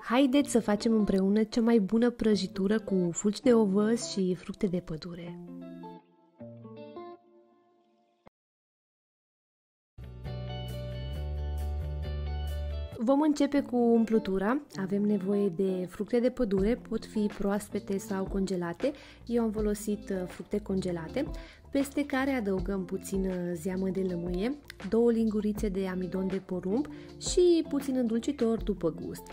Haideți să facem împreună cea mai bună prăjitură cu fulgi de ovăz și fructe de pădure. Vom începe cu umplutura. Avem nevoie de fructe de pădure, pot fi proaspete sau congelate. Eu am folosit fructe congelate, peste care adăugăm puțină zeamă de lămâie, 2 lingurițe de amidon de porumb și puțin îndulcitor după gust.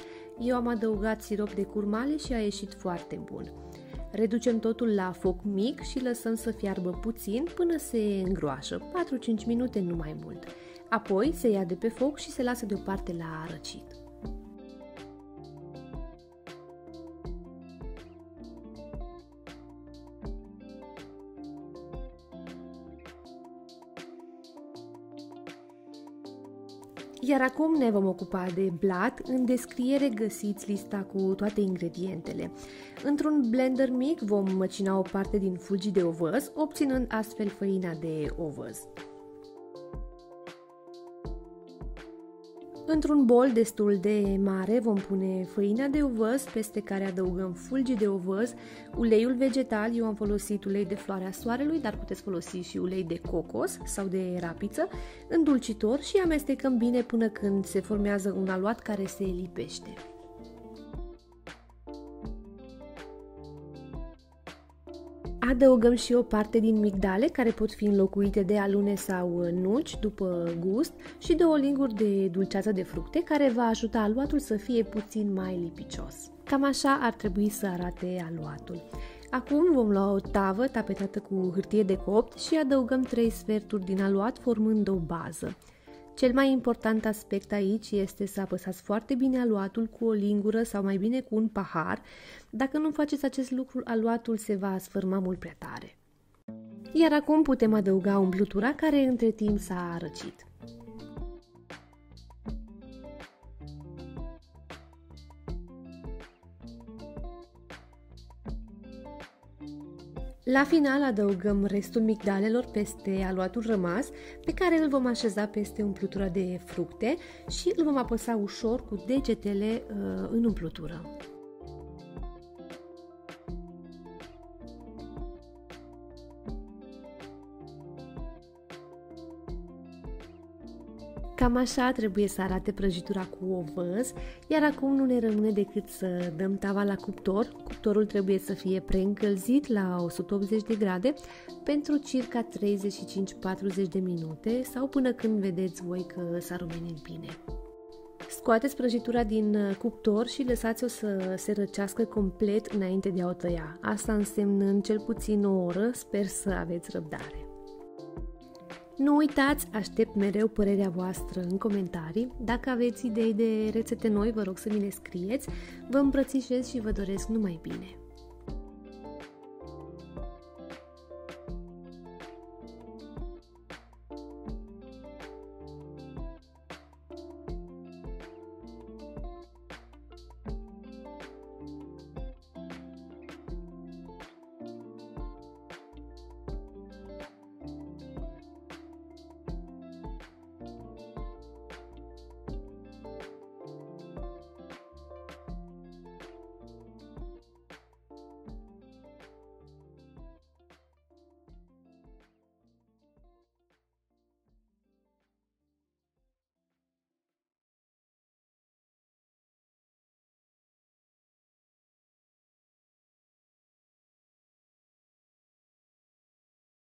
Eu am adăugat sirop de curmale și a ieșit foarte bun. Reducem totul la foc mic și lăsăm să fiarbă puțin până se îngroașă, 4-5 minute, nu mai mult. Apoi se ia de pe foc și se lasă deoparte la răcit. Iar acum ne vom ocupa de blat. În descriere găsiți lista cu toate ingredientele. Într-un blender mic vom măcina o parte din fulgii de ovăz, obținând astfel făina de ovăz. Într-un bol destul de mare vom pune făina de ovăz, peste care adăugăm fulgii de ovăz, uleiul vegetal. Eu am folosit ulei de floarea soarelui, dar puteți folosi și ulei de cocos sau de rapiță, îndulcitor și amestecăm bine până când se formează un aluat care se lipește. Adăugăm și o parte din migdale, care pot fi înlocuite de alune sau nuci, după gust, și 2 linguri de dulceață de fructe, care va ajuta aluatul să fie puțin mai lipicios. Cam așa ar trebui să arate aluatul. Acum vom lua o tavă tapetată cu hârtie de copt și adăugăm 3 sferturi din aluat, formând o bază. Cel mai important aspect aici este să apăsați foarte bine aluatul cu o lingură sau mai bine cu un pahar. Dacă nu faceți acest lucru, aluatul se va sfârma mult prea tare. Iar acum putem adăuga umplutura, care între timp s-a răcit. La final adăugăm restul migdalelor peste aluatul rămas, pe care îl vom așeza peste umplutura de fructe și îl vom apăsa ușor cu degetele în umplutură. Cam așa trebuie să arate prăjitura cu ovăz, iar acum nu ne rămâne decât să dăm tava la cuptor. Cuptorul trebuie să fie preîncălzit la 180 de grade pentru circa 35-40 de minute sau până când vedeți voi că s-a rumenit bine. Scoateți prăjitura din cuptor și lăsați-o să se răcească complet înainte de a o tăia. Asta însemnând cel puțin o oră, sper să aveți răbdare. Nu uitați, aștept mereu părerea voastră în comentarii. Dacă aveți idei de rețete noi, vă rog să mi le scrieți. Vă îmbrățișez și vă doresc numai bine!